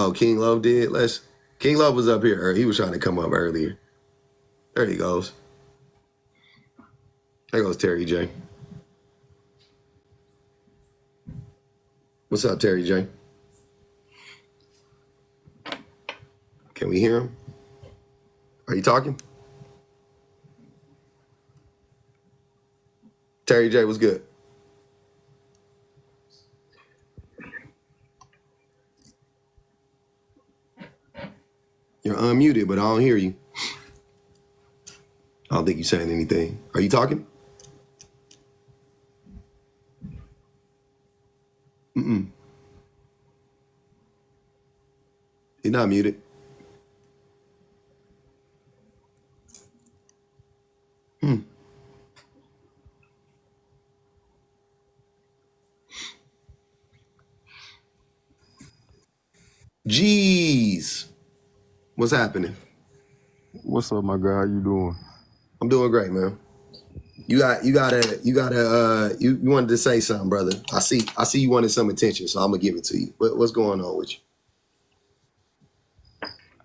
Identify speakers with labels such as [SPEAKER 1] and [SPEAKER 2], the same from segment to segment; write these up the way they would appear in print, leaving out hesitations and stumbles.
[SPEAKER 1] Oh, King Love did. King Love was up here. He was trying to come up earlier. There he goes. There goes Terry J. What's up, Terry J? Can we hear him? Are you talking? Terry J, what's good? You're unmuted, but I don't hear you. I don't think you're saying anything. Are you talking? Mm-mm. You're not muted. Jeez. What's happening?
[SPEAKER 2] What's up, my guy? How you doing?
[SPEAKER 1] I'm doing great, man. You wanted to say something, brother. I see you wanted some attention, so I'm gonna give it to you. What's going on with you?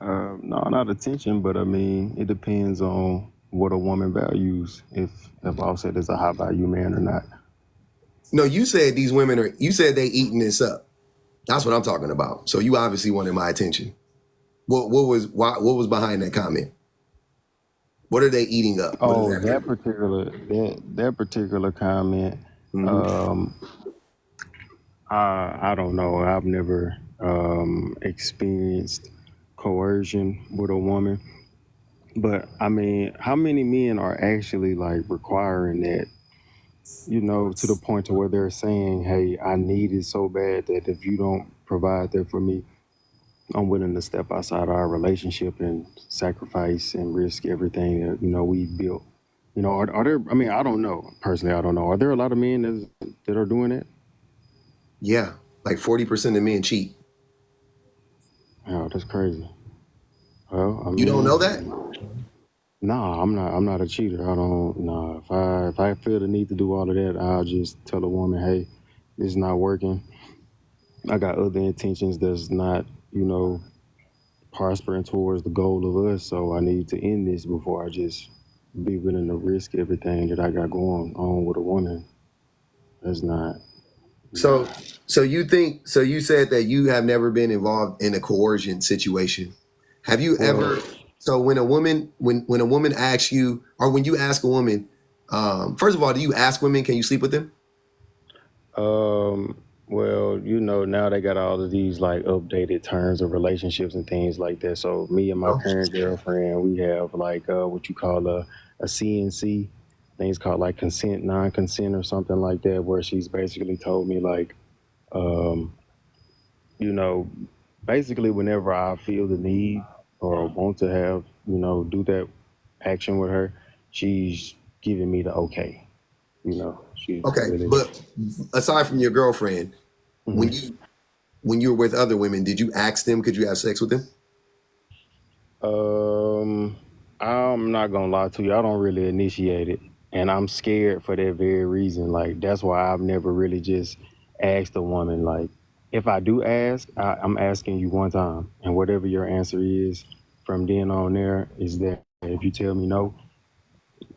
[SPEAKER 2] No, not attention, but I mean, it depends on what a woman values. If Offset is a high value man or not.
[SPEAKER 1] No, you said these women are. You said they eating this up. That's what I'm talking about. So you obviously wanted my attention. What was behind that comment? What are they eating up?
[SPEAKER 2] Oh, that particular comment.
[SPEAKER 1] Mm-hmm.
[SPEAKER 2] I don't know. I've never experienced coercion with a woman, but I mean, how many men are actually like requiring that? You know, to the point to where they're saying, "Hey, I need it so bad that if you don't provide that for me, I'm willing to step outside our relationship and sacrifice and risk everything that we built." You know, are there? I mean, I don't know personally. I don't know. Are there a lot of men that are doing that?
[SPEAKER 1] Yeah, like 40% of men cheat.
[SPEAKER 2] Oh, that's crazy. Well, I mean,
[SPEAKER 1] you don't know that?
[SPEAKER 2] Nah, I'm not a cheater. I don't. Nah, if I feel the need to do all of that, I'll just tell a woman, "Hey, this is not working. I got other intentions that's not, prospering towards the goal of us. So I need to end this before I just be willing to risk everything that I got going on with a woman." That's not.
[SPEAKER 1] So you said that you have never been involved in a coercion situation. Have you ever? So when a woman asks you, or when you ask a woman, first of all, do you ask women, can you sleep with them?
[SPEAKER 2] Well, now they got all of these like updated terms of relationships and things like that. So me and my current girlfriend, we have like what you call a CNC. Things called like consent, non-consent, or something like that, where she's basically told me like, basically whenever I feel the need or want to have, do that action with her, she's giving me the okay. She's
[SPEAKER 1] Okay,
[SPEAKER 2] really.
[SPEAKER 1] but aside from your girlfriend, when you were with other women, did you ask them, could you have sex with them?
[SPEAKER 2] I'm not gonna lie to you. I don't really initiate it, and I'm scared for that very reason. Like that's why I've never really just asked a woman. Like if I do ask, I'm asking you one time, and whatever your answer is from then on there is that. If you tell me no,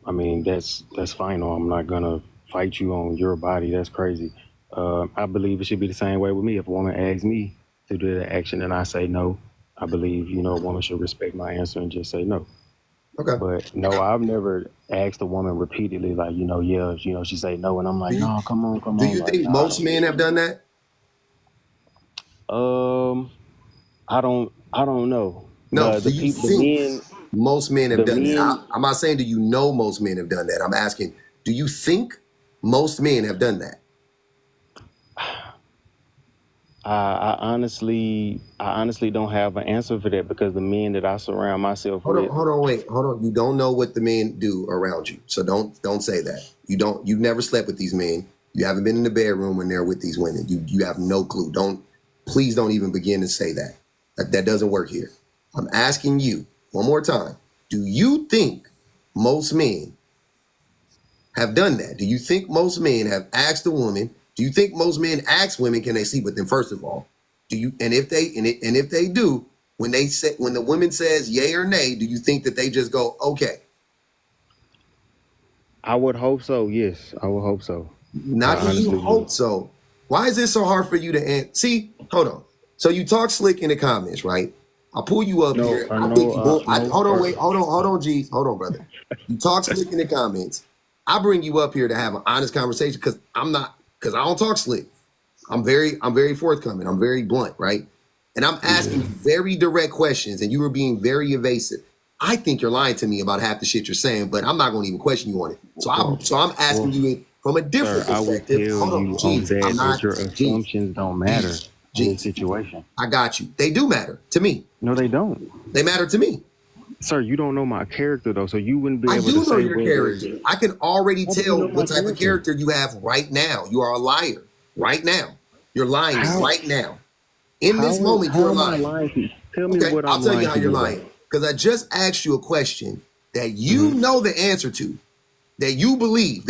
[SPEAKER 2] I mean that's final. I'm not gonna fight you on your body. That's crazy. I believe it should be the same way with me. If a woman asks me to do the action and I say no, I believe a woman should respect my answer and just say no.
[SPEAKER 1] Okay.
[SPEAKER 2] But no, I've never asked a woman repeatedly, like, she say no, and I'm like, no, come on.
[SPEAKER 1] Do you
[SPEAKER 2] Like,
[SPEAKER 1] think most men have done that?
[SPEAKER 2] I don't know.
[SPEAKER 1] No.
[SPEAKER 2] The men,
[SPEAKER 1] most men have done
[SPEAKER 2] men,
[SPEAKER 1] that? I'm not saying do you know most men have done that. I'm asking, do you think most men have done that?
[SPEAKER 2] I honestly don't have an answer for that because the men that I surround myself with.
[SPEAKER 1] Hold on. You don't know what the men do around you, so don't say that. You've never slept with these men. You haven't been in the bedroom when they're with these women. You have no clue. Please don't even begin to say that. That doesn't work here. I'm asking you one more time. Do you think most men have done that? Do you think most men have asked a woman? Do you think most men ask women, can they sleep with them, first of all? Do you? And if they do, when the woman says yay or nay, do you think that they just go okay?
[SPEAKER 2] I would hope so. Yes, I would hope so.
[SPEAKER 1] Not
[SPEAKER 2] I
[SPEAKER 1] that you
[SPEAKER 2] honestly
[SPEAKER 1] hope
[SPEAKER 2] would.
[SPEAKER 1] so. Why is it so hard for you to answer? See, hold on. So you talk slick in the comments, right? I'll pull you up
[SPEAKER 2] No,
[SPEAKER 1] here. I think you
[SPEAKER 2] no.
[SPEAKER 1] hold on, wait, hold on, G's. Hold on, brother. You talk slick in the comments. I bring you up here to have an honest conversation because I don't talk slick. I'm very forthcoming. I'm very blunt, right? And I'm asking you very direct questions, and you were being very evasive. I think you're lying to me about half the shit you're saying, but I'm not going to even question you on it. So I'm asking
[SPEAKER 2] Well,
[SPEAKER 1] you it from a
[SPEAKER 2] sir,
[SPEAKER 1] different
[SPEAKER 2] I would
[SPEAKER 1] perspective.
[SPEAKER 2] tell
[SPEAKER 1] Hold on,
[SPEAKER 2] you on
[SPEAKER 1] geez, I'm
[SPEAKER 2] that
[SPEAKER 1] not
[SPEAKER 2] your
[SPEAKER 1] geez,
[SPEAKER 2] assumptions don't matter
[SPEAKER 1] geez,
[SPEAKER 2] in this
[SPEAKER 1] geez.
[SPEAKER 2] situation.
[SPEAKER 1] I got you. They do matter to me.
[SPEAKER 2] No, they don't.
[SPEAKER 1] They matter to me.
[SPEAKER 2] Sir, you don't know my character though, so you wouldn't be
[SPEAKER 1] I
[SPEAKER 2] able to
[SPEAKER 1] do know
[SPEAKER 2] say
[SPEAKER 1] your
[SPEAKER 2] whether.
[SPEAKER 1] character. I can already
[SPEAKER 2] How do you
[SPEAKER 1] tell
[SPEAKER 2] know my
[SPEAKER 1] what type of
[SPEAKER 2] character?
[SPEAKER 1] character you have right now. You are a liar right now. You're lying
[SPEAKER 2] How
[SPEAKER 1] right now. In this moment,
[SPEAKER 2] how
[SPEAKER 1] you're
[SPEAKER 2] am I
[SPEAKER 1] lying.
[SPEAKER 2] lying to you? Tell me
[SPEAKER 1] Okay,
[SPEAKER 2] what
[SPEAKER 1] I'll
[SPEAKER 2] I'm
[SPEAKER 1] tell you
[SPEAKER 2] lying
[SPEAKER 1] how
[SPEAKER 2] to
[SPEAKER 1] you're
[SPEAKER 2] you about.
[SPEAKER 1] lying. Because I just asked you a question that you
[SPEAKER 2] Hmm.
[SPEAKER 1] know the answer to, that you believe,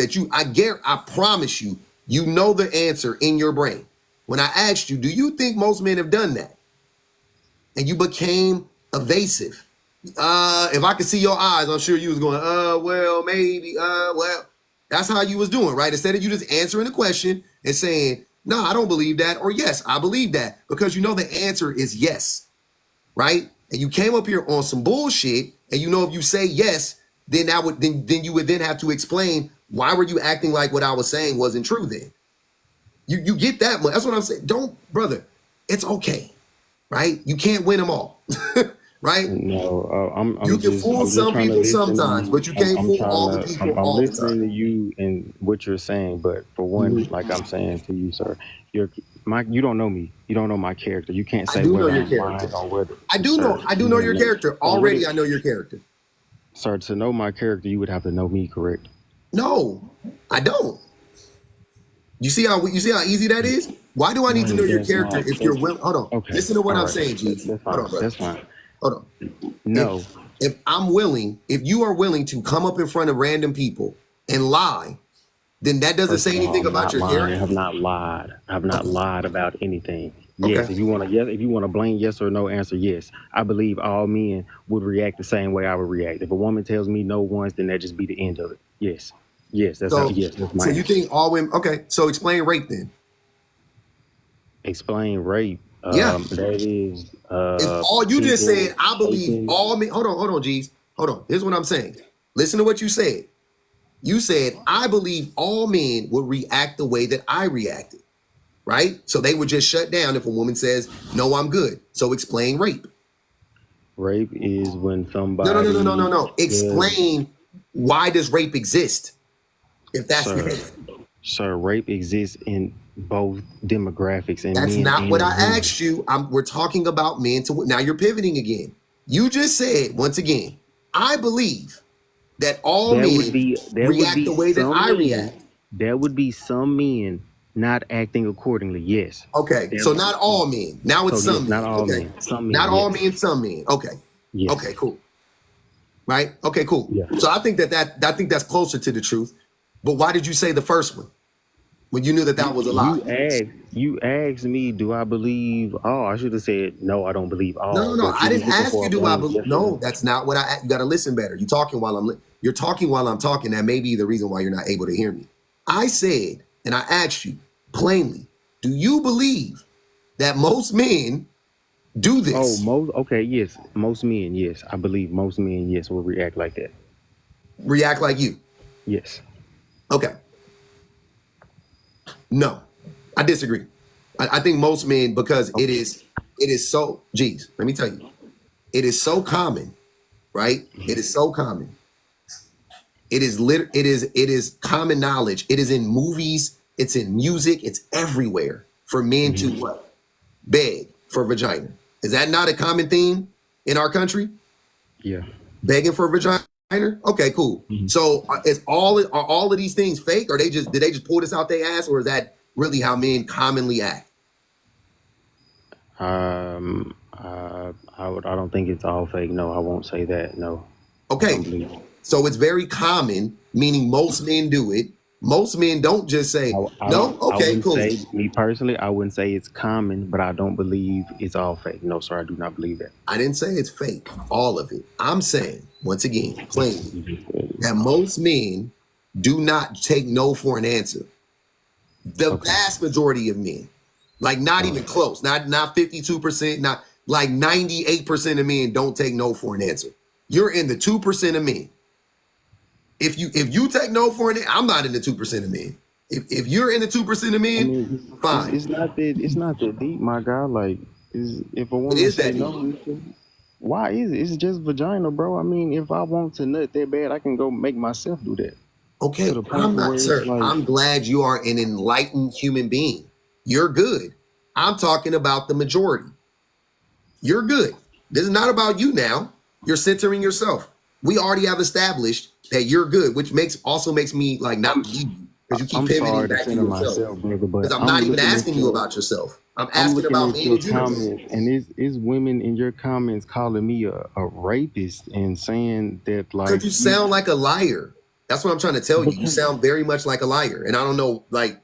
[SPEAKER 1] I promise you, you know the answer in your brain. When I asked you, do you think most men have done that? And you became evasive. If I could see your eyes, I'm sure you was going, well, maybe, well. That's how you was doing, right? Instead of you just answering the question and saying, no, I don't believe that, or yes, I believe that, because you know the answer is yes, right? And you came up here on some bullshit, and you know if you say yes, then you would then have to explain why were you acting like what I was saying wasn't true then. You get that much. That's what I'm saying. Don't, brother, it's okay, right? You can't win them all, right?
[SPEAKER 2] No,
[SPEAKER 1] You can fool
[SPEAKER 2] I'm just
[SPEAKER 1] some
[SPEAKER 2] trying to
[SPEAKER 1] people
[SPEAKER 2] listen to
[SPEAKER 1] sometimes,
[SPEAKER 2] you.
[SPEAKER 1] but you can't fool all the people
[SPEAKER 2] I'm
[SPEAKER 1] all the
[SPEAKER 2] listening
[SPEAKER 1] time.
[SPEAKER 2] to you and what you're saying. But for one, like I'm saying to you, sir, you're you don't know me. You don't know my character. You can't
[SPEAKER 1] I
[SPEAKER 2] say
[SPEAKER 1] do know
[SPEAKER 2] whether
[SPEAKER 1] your
[SPEAKER 2] I'm
[SPEAKER 1] character.
[SPEAKER 2] lying or whether,
[SPEAKER 1] I do
[SPEAKER 2] you
[SPEAKER 1] know
[SPEAKER 2] don't
[SPEAKER 1] your
[SPEAKER 2] know.
[SPEAKER 1] character.
[SPEAKER 2] So what
[SPEAKER 1] Already
[SPEAKER 2] it,
[SPEAKER 1] I know your character.
[SPEAKER 2] sir, to know my character, you would have to know me, correct?
[SPEAKER 1] No, I don't. You see how easy that is? Why do I need to know your
[SPEAKER 2] That's
[SPEAKER 1] character
[SPEAKER 2] not.
[SPEAKER 1] if you're
[SPEAKER 2] That's
[SPEAKER 1] willing? Hold on.
[SPEAKER 2] okay.
[SPEAKER 1] Listen to what
[SPEAKER 2] All
[SPEAKER 1] I'm
[SPEAKER 2] right.
[SPEAKER 1] saying, Jeezy.
[SPEAKER 2] That's
[SPEAKER 1] Hold
[SPEAKER 2] fine.
[SPEAKER 1] on, brother.
[SPEAKER 2] That's fine.
[SPEAKER 1] Hold on. If
[SPEAKER 2] No,
[SPEAKER 1] I'm willing, if you are willing to come up in front of random people and lie, then that doesn't
[SPEAKER 2] first
[SPEAKER 1] say
[SPEAKER 2] of all,
[SPEAKER 1] anything
[SPEAKER 2] I'm
[SPEAKER 1] about
[SPEAKER 2] not
[SPEAKER 1] your
[SPEAKER 2] lying. I
[SPEAKER 1] character.
[SPEAKER 2] have not lied. I have not
[SPEAKER 1] Okay.
[SPEAKER 2] lied about anything.
[SPEAKER 1] Okay.
[SPEAKER 2] Yes, if you want a plain yes or no answer, yes. I believe all men would react the same way I would react. If a woman tells me no once, then that just be the end of it. Yes. Yes, that's how
[SPEAKER 1] So
[SPEAKER 2] yes, that's
[SPEAKER 1] so
[SPEAKER 2] my
[SPEAKER 1] you
[SPEAKER 2] answer.
[SPEAKER 1] think all women? Okay. So explain rape then.
[SPEAKER 2] Explain rape.
[SPEAKER 1] Yeah.
[SPEAKER 2] That is
[SPEAKER 1] If all you just
[SPEAKER 2] people
[SPEAKER 1] said, I believe
[SPEAKER 2] taking
[SPEAKER 1] all men. Hold on, G's. Hold on. Here's what I'm saying. Listen to what you said. You said, I believe all men would react the way that I reacted, right? So they would just shut down if a woman says, no, I'm good. So explain rape.
[SPEAKER 2] rape is when
[SPEAKER 1] No,
[SPEAKER 2] somebody
[SPEAKER 1] no.
[SPEAKER 2] does
[SPEAKER 1] Explain why does rape exist if that's the
[SPEAKER 2] sir.
[SPEAKER 1] case.
[SPEAKER 2] Sir, rape exists in both demographics and
[SPEAKER 1] That's
[SPEAKER 2] men
[SPEAKER 1] not what I
[SPEAKER 2] and women.
[SPEAKER 1] asked you. We're talking about men to now you're pivoting again. You just said, once again, I believe that all men
[SPEAKER 2] There would
[SPEAKER 1] react the
[SPEAKER 2] be
[SPEAKER 1] way that
[SPEAKER 2] some
[SPEAKER 1] I
[SPEAKER 2] men
[SPEAKER 1] react.
[SPEAKER 2] there would be some men not acting accordingly. Yes.
[SPEAKER 1] Okay,
[SPEAKER 2] There,
[SPEAKER 1] so not all men. Now it's
[SPEAKER 2] so yes,
[SPEAKER 1] some
[SPEAKER 2] not
[SPEAKER 1] men.
[SPEAKER 2] all
[SPEAKER 1] Okay,
[SPEAKER 2] men. Some
[SPEAKER 1] not
[SPEAKER 2] men,
[SPEAKER 1] all
[SPEAKER 2] yes.
[SPEAKER 1] men, some men. Okay,
[SPEAKER 2] Yes.
[SPEAKER 1] okay, cool. Right? Okay, cool.
[SPEAKER 2] Yeah.
[SPEAKER 1] So I think I think that's closer to the truth. But why did you say the first one when you knew that that was a lie?
[SPEAKER 2] You asked me, do I believe all? I should have said no, I don't believe all,
[SPEAKER 1] No.
[SPEAKER 2] but
[SPEAKER 1] I
[SPEAKER 2] you was
[SPEAKER 1] didn't
[SPEAKER 2] looking
[SPEAKER 1] ask
[SPEAKER 2] for
[SPEAKER 1] you.
[SPEAKER 2] a
[SPEAKER 1] Do I
[SPEAKER 2] blank
[SPEAKER 1] believe?
[SPEAKER 2] yes or
[SPEAKER 1] No,
[SPEAKER 2] no.
[SPEAKER 1] that's not what I. You got to listen better. You're talking while You're talking while I'm talking. That may be the reason why you're not able to hear me. I said, and I asked you plainly, do you believe that most men do
[SPEAKER 2] Oh,
[SPEAKER 1] this?
[SPEAKER 2] most okay, yes. Most men, yes. I believe most men, yes, will react like that.
[SPEAKER 1] React like you?
[SPEAKER 2] Yes.
[SPEAKER 1] Okay. No, I disagree. I think most men, because
[SPEAKER 2] Okay.
[SPEAKER 1] it is so, geez, let me tell you, it is so common, right? It is so common. It is common knowledge. It is in movies, it's in music, it's everywhere for men to
[SPEAKER 2] Mhm.
[SPEAKER 1] what? Beg for vagina. Is that not a common theme in our country?
[SPEAKER 2] Yeah.
[SPEAKER 1] Begging for vagina? Okay, cool.
[SPEAKER 2] Mhm.
[SPEAKER 1] So are all of these things fake? Or did they just pull this out their ass, or is that really how men commonly act?
[SPEAKER 2] I don't think it's all fake. No, I won't say that. No, I don't
[SPEAKER 1] Okay,
[SPEAKER 2] believe it.
[SPEAKER 1] so it's very common, meaning most men do it. Most men don't just say, no,
[SPEAKER 2] I
[SPEAKER 1] okay,
[SPEAKER 2] wouldn't
[SPEAKER 1] cool.
[SPEAKER 2] say, me personally, I wouldn't say it's common, but I don't believe it's all fake. No, sir, I do not believe that.
[SPEAKER 1] I didn't say it's fake, all of it. I'm saying, once again, plainly,
[SPEAKER 2] You just said it's
[SPEAKER 1] that
[SPEAKER 2] all
[SPEAKER 1] most men do not take no for an answer. The
[SPEAKER 2] okay.
[SPEAKER 1] vast majority of men, like not even close, not 52%, not like 98% of men don't take no for an answer. You're in the 2% of men. If you take no for an answer, I'm not in the 2% of men. If you're in the 2% of
[SPEAKER 2] I
[SPEAKER 1] men,
[SPEAKER 2] mean,
[SPEAKER 1] fine.
[SPEAKER 2] it's not that deep, my guy. Like, if a
[SPEAKER 1] It
[SPEAKER 2] woman
[SPEAKER 1] is
[SPEAKER 2] say
[SPEAKER 1] that deep.
[SPEAKER 2] no, why is it? It's just vagina, bro. I mean, if I want to nut that bad, I can go make myself do that. To
[SPEAKER 1] Okay,
[SPEAKER 2] the point
[SPEAKER 1] I'm
[SPEAKER 2] where
[SPEAKER 1] not,
[SPEAKER 2] it's
[SPEAKER 1] sir.
[SPEAKER 2] like,
[SPEAKER 1] I'm glad you are an enlightened human being. You're good. I'm talking about the majority. You're good. This is not about you now. You're centering yourself. We already have established that you're good, which also makes me like not believe you because you keep
[SPEAKER 2] I'm
[SPEAKER 1] pivoting
[SPEAKER 2] sorry to
[SPEAKER 1] back to
[SPEAKER 2] center
[SPEAKER 1] yourself.
[SPEAKER 2] myself, brother, but
[SPEAKER 1] Because I'm
[SPEAKER 2] I'm
[SPEAKER 1] not even
[SPEAKER 2] looking at
[SPEAKER 1] asking you about yourself. I'm
[SPEAKER 2] I'm
[SPEAKER 1] asking
[SPEAKER 2] looking
[SPEAKER 1] about
[SPEAKER 2] at
[SPEAKER 1] men
[SPEAKER 2] your
[SPEAKER 1] in general.
[SPEAKER 2] comments, and it's women in your comments calling me a rapist and saying that
[SPEAKER 1] Because
[SPEAKER 2] like
[SPEAKER 1] you sound like a liar. That's what I'm trying to tell you. You
[SPEAKER 2] because
[SPEAKER 1] sound very much like a liar, and I don't know, like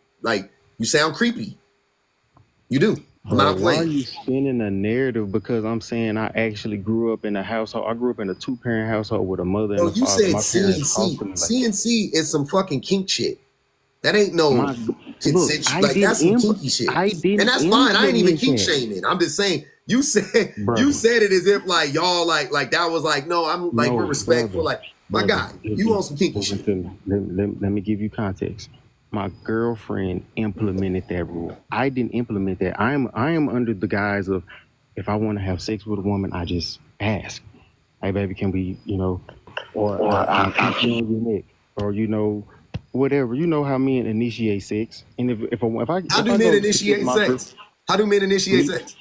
[SPEAKER 1] you sound creepy. You do. I'm
[SPEAKER 2] bro,
[SPEAKER 1] not
[SPEAKER 2] why are
[SPEAKER 1] playing.
[SPEAKER 2] you spinning a narrative? Because I'm saying I actually grew up in a household. I grew up in a 2-parent household with a mother and
[SPEAKER 1] Bro,
[SPEAKER 2] a
[SPEAKER 1] you
[SPEAKER 2] father.
[SPEAKER 1] said
[SPEAKER 2] My parents talked
[SPEAKER 1] CNC.
[SPEAKER 2] to me like that.
[SPEAKER 1] CNC is some fucking kink shit. That ain't no
[SPEAKER 2] My look,
[SPEAKER 1] consensual. Like that's some kinky shit,
[SPEAKER 2] I
[SPEAKER 1] and
[SPEAKER 2] didn't
[SPEAKER 1] that's fine. I ain't even
[SPEAKER 2] implement
[SPEAKER 1] kink
[SPEAKER 2] that,
[SPEAKER 1] shaming. I'm just saying you said
[SPEAKER 2] brother.
[SPEAKER 1] it as if like y'all like that was like no. I'm like we're
[SPEAKER 2] No,
[SPEAKER 1] respectful.
[SPEAKER 2] brother,
[SPEAKER 1] Like my
[SPEAKER 2] brother.
[SPEAKER 1] guy, you on some kinky
[SPEAKER 2] Listen
[SPEAKER 1] shit.
[SPEAKER 2] to me. Let me give you context. My girlfriend implemented that rule. I didn't implement that. I am under the guise of if I want to have sex with a woman, I just ask. Hey, baby, can we, or I'll kiss you on your neck, or whatever. You know how men initiate sex, and
[SPEAKER 1] How
[SPEAKER 2] if
[SPEAKER 1] do
[SPEAKER 2] I
[SPEAKER 1] men
[SPEAKER 2] go to kiss
[SPEAKER 1] initiate
[SPEAKER 2] my girl,
[SPEAKER 1] sex? How do men initiate
[SPEAKER 2] me
[SPEAKER 1] sex?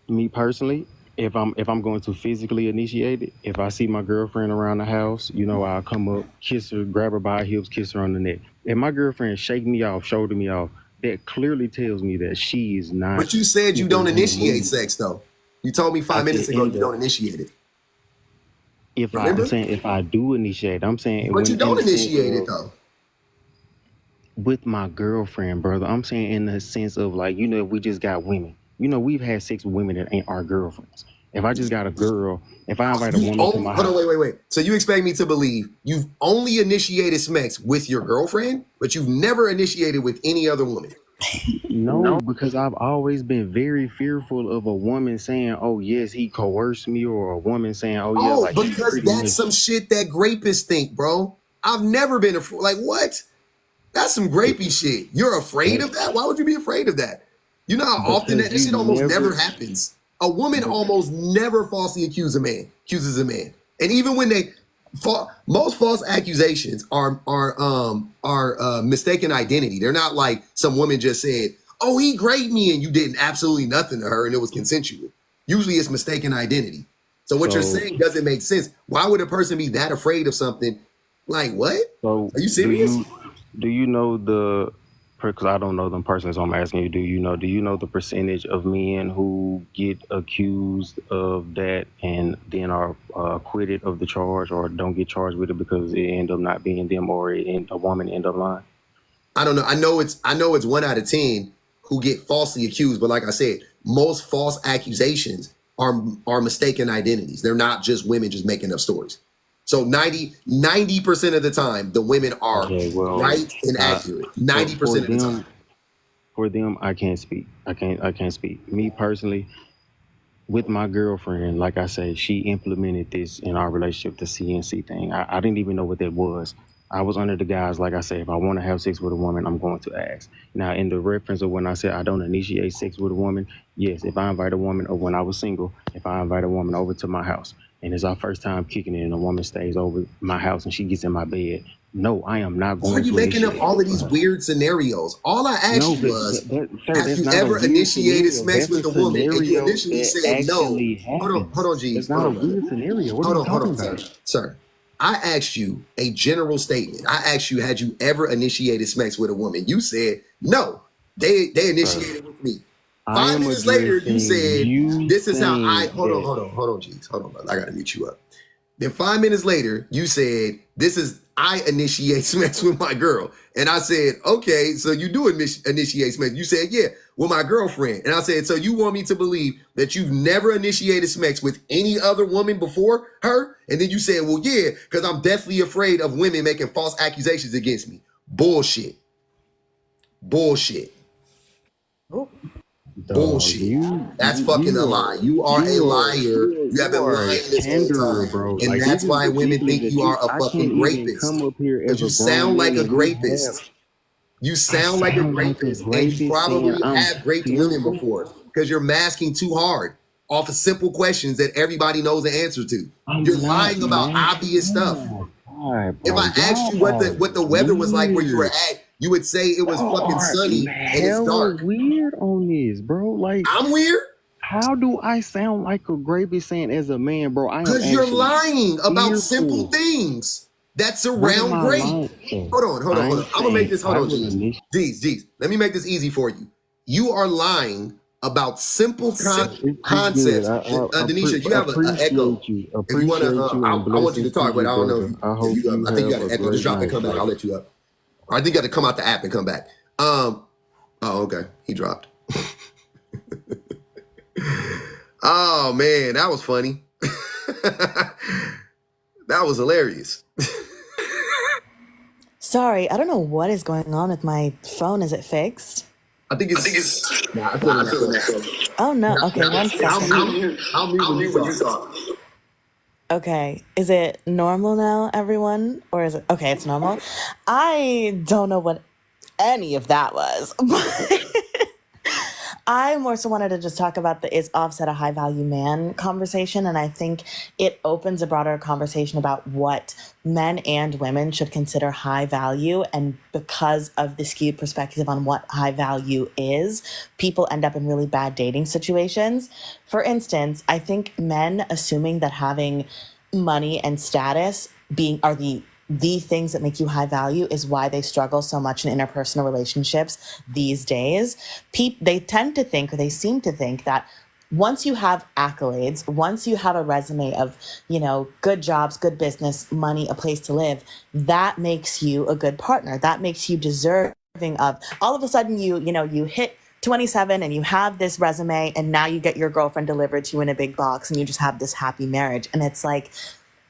[SPEAKER 2] me personally, if I'm going to physically initiate it, if I see my girlfriend around the house, I'll come up, kiss her, grab her by her hips, kiss her on the neck. If my girlfriend shake me off, shoulder me off, that clearly tells me that she is not
[SPEAKER 1] But you said you
[SPEAKER 2] super
[SPEAKER 1] don't
[SPEAKER 2] in the
[SPEAKER 1] initiate
[SPEAKER 2] mood.
[SPEAKER 1] sex though. You told me
[SPEAKER 2] I
[SPEAKER 1] 5 minutes
[SPEAKER 2] said
[SPEAKER 1] ago
[SPEAKER 2] in
[SPEAKER 1] you
[SPEAKER 2] the
[SPEAKER 1] don't initiate it.
[SPEAKER 2] I'm
[SPEAKER 1] Remember?
[SPEAKER 2] saying if I do initiate, I'm saying
[SPEAKER 1] But you
[SPEAKER 2] when in
[SPEAKER 1] don't
[SPEAKER 2] the sense
[SPEAKER 1] initiate it
[SPEAKER 2] of
[SPEAKER 1] though.
[SPEAKER 2] with my girlfriend, brother. I'm saying in the sense of like, if we just got women, we've had sex with women that ain't our girlfriends. If I just got a girl, if I invite a
[SPEAKER 1] You
[SPEAKER 2] woman to
[SPEAKER 1] only
[SPEAKER 2] my
[SPEAKER 1] hold on,
[SPEAKER 2] house,
[SPEAKER 1] wait. So you expect me to believe you've only initiated sex with your girlfriend, but you've never initiated with any other woman?
[SPEAKER 2] no, because I've always been very fearful of a woman saying, "Oh yes, he coerced me," or a woman saying, "Oh yeah,
[SPEAKER 1] Oh,
[SPEAKER 2] like he
[SPEAKER 1] because
[SPEAKER 2] pretty
[SPEAKER 1] that's
[SPEAKER 2] much."
[SPEAKER 1] some shit that grapists think, bro. I've never been afraid. Like what? That's some grapey shit. You're afraid
[SPEAKER 2] That's
[SPEAKER 1] of that? Why would you be afraid of that? You know how often
[SPEAKER 2] because
[SPEAKER 1] that
[SPEAKER 2] you
[SPEAKER 1] shit almost
[SPEAKER 2] never.
[SPEAKER 1] never happens. A woman
[SPEAKER 2] But
[SPEAKER 1] almost never falsely accuses a man. And even when most false accusations are mistaken identity. They're not like some woman just said, "Oh, he raped me," and you did absolutely nothing to her, and it was consensual. Usually, it's mistaken identity. So what you're
[SPEAKER 2] so
[SPEAKER 1] saying doesn't make sense. Why would a person be that afraid of something? Like what?
[SPEAKER 2] so
[SPEAKER 1] Are you
[SPEAKER 2] do
[SPEAKER 1] serious?
[SPEAKER 2] you know the because I don't know them personally, so I'm asking you, do you know the percentage of men who get accused of that and then are acquitted of the charge or don't get charged with it because it end up not being them or a woman end up lying?
[SPEAKER 1] I don't know. I know it's 1 out of 10 who get falsely accused, but like I said, most false accusations are mistaken identities. They're not just women just making up stories. So 90% of the time, the women are
[SPEAKER 2] Okay, well,
[SPEAKER 1] right and
[SPEAKER 2] uh,
[SPEAKER 1] accurate.
[SPEAKER 2] for
[SPEAKER 1] 90% of the time.
[SPEAKER 2] I can't speak. I can't speak. Me personally, with my girlfriend, like I say, she implemented this in our relationship, the CNC thing. I didn't even know what that was. I was under the guise, like I say, if I want to have sex with a woman, I'm going to ask. Now, in the reference of when I said I don't initiate sex with a woman, yes, if I invite a woman, or when I was single, if I invite a woman over to my house and it's our first time kicking it and a woman stays over my house and she gets in my bed, no, I am not
[SPEAKER 1] Why are
[SPEAKER 2] going
[SPEAKER 1] you
[SPEAKER 2] to
[SPEAKER 1] making up
[SPEAKER 2] initiate
[SPEAKER 1] all
[SPEAKER 2] it
[SPEAKER 1] of
[SPEAKER 2] for
[SPEAKER 1] these
[SPEAKER 2] her.
[SPEAKER 1] weird scenarios? All I asked
[SPEAKER 2] No,
[SPEAKER 1] you
[SPEAKER 2] but
[SPEAKER 1] was,
[SPEAKER 2] sir,
[SPEAKER 1] have
[SPEAKER 2] that's
[SPEAKER 1] you
[SPEAKER 2] not a
[SPEAKER 1] ever
[SPEAKER 2] weird
[SPEAKER 1] initiated
[SPEAKER 2] scenario.
[SPEAKER 1] sex
[SPEAKER 2] That's
[SPEAKER 1] with
[SPEAKER 2] a
[SPEAKER 1] a woman and you
[SPEAKER 2] scenario
[SPEAKER 1] initially
[SPEAKER 2] that
[SPEAKER 1] said no?
[SPEAKER 2] actually
[SPEAKER 1] Hold
[SPEAKER 2] happens.
[SPEAKER 1] on,
[SPEAKER 2] That's
[SPEAKER 1] G's. Hold
[SPEAKER 2] not a
[SPEAKER 1] on, brother.
[SPEAKER 2] weird scenario. What are you
[SPEAKER 1] Hold
[SPEAKER 2] talking
[SPEAKER 1] on, sir.
[SPEAKER 2] about?
[SPEAKER 1] Sir, I asked you a general statement. I asked you, had you ever initiated sex with a woman? You said no. They
[SPEAKER 2] Sir,
[SPEAKER 1] initiated with me.
[SPEAKER 2] I
[SPEAKER 1] Five
[SPEAKER 2] am
[SPEAKER 1] minutes later, you
[SPEAKER 2] addressing
[SPEAKER 1] said,
[SPEAKER 2] you
[SPEAKER 1] this is how I
[SPEAKER 2] saying that.
[SPEAKER 1] hold on, G's. Hold on, brother. I gotta mute you up. Then 5 minutes later, you said, this is I initiate sex with my girl. And I said, okay, so you do initiate sex. You said, yeah, with my girlfriend. And I said, so you want me to believe that you've never initiated sex with any other woman before her? And then you said, well, yeah, because I'm deathly afraid of women making false accusations against me. Bullshit. Bullshit.
[SPEAKER 3] Oh.
[SPEAKER 1] Bullshit. That's fucking a lie. You are a liar. You have been lying this whole time.
[SPEAKER 2] Bro.
[SPEAKER 1] And that's why women think you are a fucking rapist.
[SPEAKER 2] Come up here
[SPEAKER 1] Because you sound like a rapist. You sound like a rapist. And you probably have raped women before. Because you're masking too hard off of simple questions that everybody knows the answer to. You're lying about obvious stuff. If I asked you what the weather was like where you were at, you would say it was fucking sunny and it's dark.
[SPEAKER 2] Weird on this, bro. Like,
[SPEAKER 1] I'm weird.
[SPEAKER 2] How do I sound like a rapist saying as a man, bro?
[SPEAKER 1] Because you're lying about simple things that surround rape. Hold on. I'm gonna make this. Hold on, Jeez. Let me make this easy for you. You are lying about simple concepts. Denisha, you have an echo. If you want to, I want you to talk, but I don't know. I think you got an echo. Just drop and come back. I'll let you up. Or I think you got to come out the app and come back. Oh, okay. He dropped. Oh man, that was funny. That was hilarious.
[SPEAKER 3] Sorry, I don't know what is going on with my phone. Is it fixed?
[SPEAKER 1] I think it's. Nah, I feel that.
[SPEAKER 3] Oh no. Okay, one second.
[SPEAKER 1] I'll mute when you talk.
[SPEAKER 3] Okay, is it normal now, everyone? Or is it okay? It's normal. I don't know what any of that was. I more so wanted to just talk about the is Offset a high value man conversation. And I think it opens a broader conversation about what men and women should consider high value. And because of the skewed perspective on what high value is, people end up in really bad dating situations. For instance, I think men assuming that having money and status are the things that make you high value is why they struggle so much in interpersonal relationships these days. They tend to think, or they seem to think, that once you have accolades, once you have a resume of, good jobs, good business, money, a place to live, that makes you a good partner. That makes you deserving of, all of a sudden you hit 27 and you have this resume and now you get your girlfriend delivered to you in a big box and you just have this happy marriage. And it's like,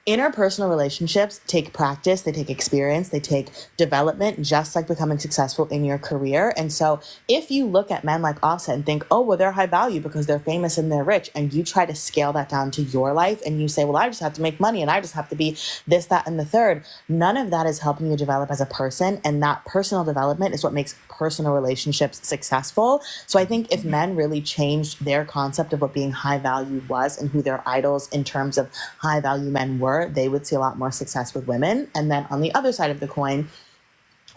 [SPEAKER 3] interpersonal relationships take practice, they take experience, they take development, just like becoming successful in your career. And so if you look at men like Offset and think, oh, well, they're high value because they're famous and they're rich, and you try to scale that down to your life and you say, well, I just have to make money and I just have to be this, that, and the third, none of that is helping you develop as a person. And that personal development is what makes personal relationships successful. So I think if men really changed their concept of what being high value was and who their idols in terms of high value men were, they would see a lot more success with women. And then on the other side of the coin,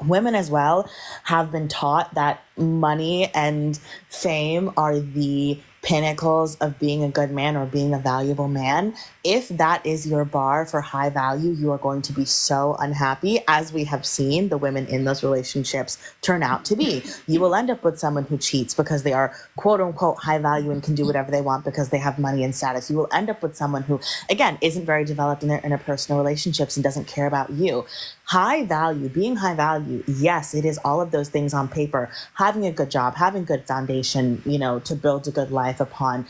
[SPEAKER 3] women as well have been taught that money and fame are the pinnacles of being a good man or being a valuable man. If that is your bar for high value, you are going to be so unhappy, as we have seen the women in those relationships turn out to be. You will end up with someone who cheats because they are quote unquote high value and can do whatever they want because they have money and status. You will end up with someone who, again, isn't very developed in their interpersonal relationships and doesn't care about you. High value, being high value, yes, it is all of those things on paper. Having a good job, having good foundation, to build a good life upon,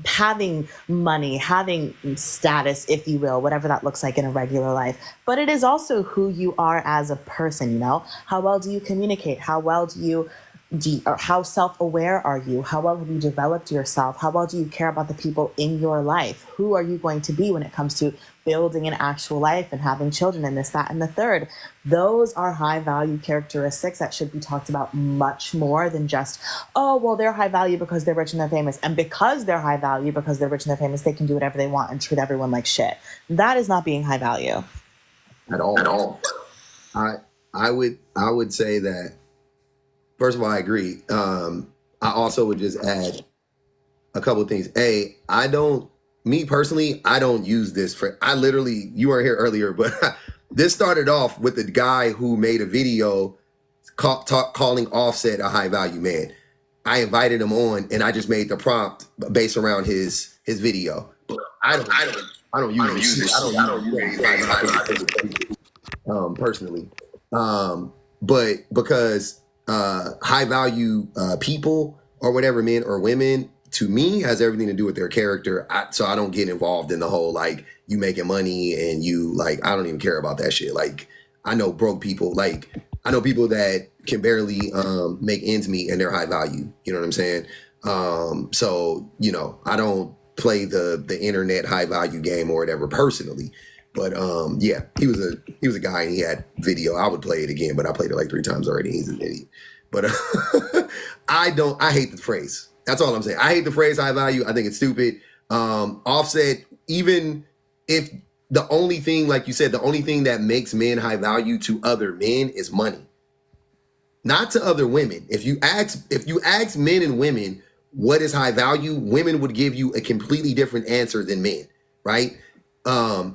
[SPEAKER 3] having money, having status, if you will, whatever that looks like in a regular life. But it is also who you are as a person, How well do you communicate? How well do you or how self-aware are you? How well have you developed yourself? How well do you care about the people in your life? Who are you going to be when it comes to building an actual life and having children and this, that, and the third? Those are high value characteristics that should be talked about much more than just, oh, well, they're high value because they're rich and they're famous. And because they're high value, because they're rich and they're famous, they can do whatever they want and treat everyone like shit. That is not being high value.
[SPEAKER 1] At all. I would say that, first of all, I agree. I also would just add a couple of things. Me personally, I don't use this you weren't here earlier, but this started off with the guy who made a video calling Offset a high value man. I invited him on and I just made the prompt based around his video. I don't use it. I don't use it personally. but because high value people or whatever, men or women, to me has everything to do with their character. So I don't get involved in the whole like you making money and you like, I don't even care about that shit. Like I know broke people, like I know people that can barely make ends meet and they're high value. You know what I'm saying? So, you know, I don't play the internet high value game or whatever personally. But yeah, he was a guy and he had video. I would play it again, but I played it like 3 times already. He's an idiot. But I hate the phrase. That's all I'm saying. I hate the phrase high value. I think it's stupid. Offset, even if the only thing, like you said, the only thing that makes men high value to other men is money. Not to other women. If you ask men and women what is high value, women would give you a completely different answer than men, right?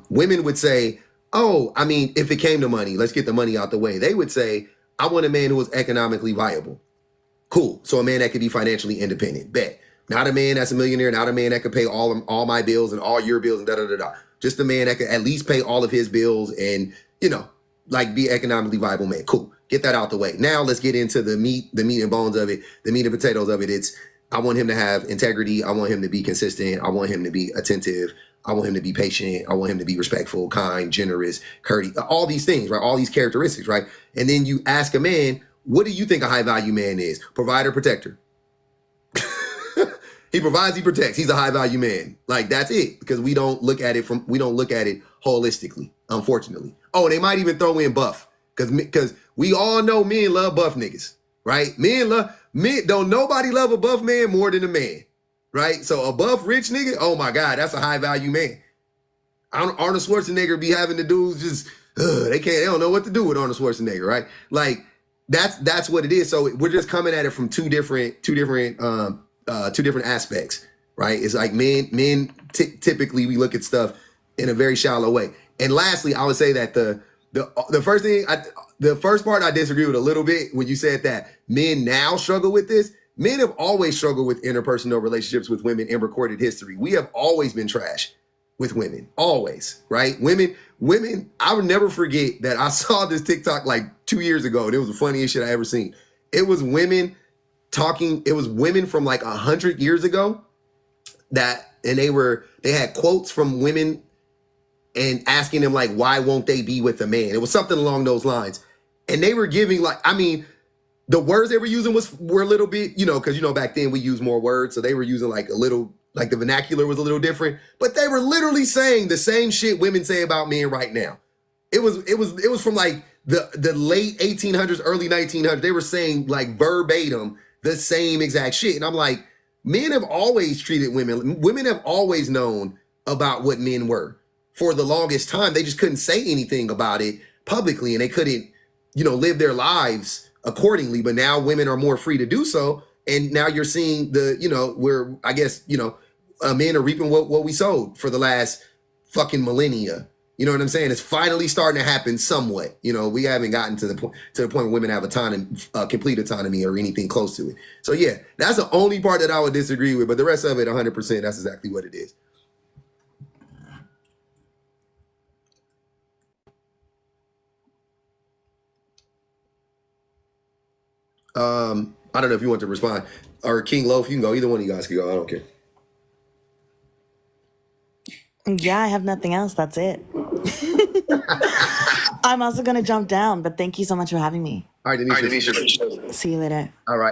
[SPEAKER 1] Women would say, oh, I mean, if it came to money, let's get the money out the way. They would say, I want a man who is economically viable. Cool. So a man that could be financially independent. Bet. Not a man that's a millionaire, not a man that could pay all my bills and all your bills and da-da-da-da. Just a man that could at least pay all of his bills and, you know, like be economically viable man. Cool. Get that out the way. Now let's get into the meat and bones of it, the meat and potatoes of it. It's, I want him to have integrity. I want him to be consistent. I want him to be attentive. I want him to be patient. I want him to be respectful, kind, generous, courteous, all these things, right? All these characteristics, right? And then you ask a man, what do you think a high value man is? Provider, protector. He provides, he protects. He's a high value man. Like that's it. Because we don't look at it holistically, unfortunately. Oh, they might even throw in buff. Because we all know men love buff niggas, right? Men don't nobody love a buff man more than a man. Right? So a buff rich nigga, oh my God, that's a high value man. Arnold Schwarzenegger be having the dudes just, they don't know what to do with Arnold Schwarzenegger, right? Like that's what it is. So we're just coming at it from two different aspects, right? It's like men typically we look at stuff in a very shallow way. And lastly, I would say that the first part I disagree with a little bit when you said that men now struggle with this. Men have always struggled with interpersonal relationships with women in recorded history. We have always been trash with women, always, right? Women, I would never forget that I saw this TikTok like 2 years ago, and it was the funniest shit I ever seen. It was women from like 100 years ago and they had quotes from women and asking them like, why won't they be with a man? It was something along those lines. And they were giving like, I mean, the words they were using were a little bit, you know, because, you know, back then we used more words. So they were using like a little, like the vernacular was a little different. But they were literally saying the same shit women say about men right now. It was from like the late 1800s, early 1900s. They were saying like verbatim the same exact shit. And I'm like, men have always treated women. Women have always known about what men were for the longest time. They just couldn't say anything about it publicly and they couldn't, you know, live their lives accordingly. But now women are more free to do so. And now you're seeing where I guess, men are reaping what we sowed for the last fucking millennia. You know what I'm saying? It's finally starting to happen somewhat. You know, we haven't gotten to the point where women have complete autonomy or anything close to it. So yeah, that's the only part that I would disagree with. But the rest of it, 100%, that's exactly what it is. I don't know if you want to respond or King Loaf. You can go. Either one of you guys can go. I don't care.
[SPEAKER 3] Yeah, I have nothing else. That's it. I'm also going to jump down, but thank you so much for having me.
[SPEAKER 1] All right, Denisha.
[SPEAKER 3] See you later.
[SPEAKER 1] All right.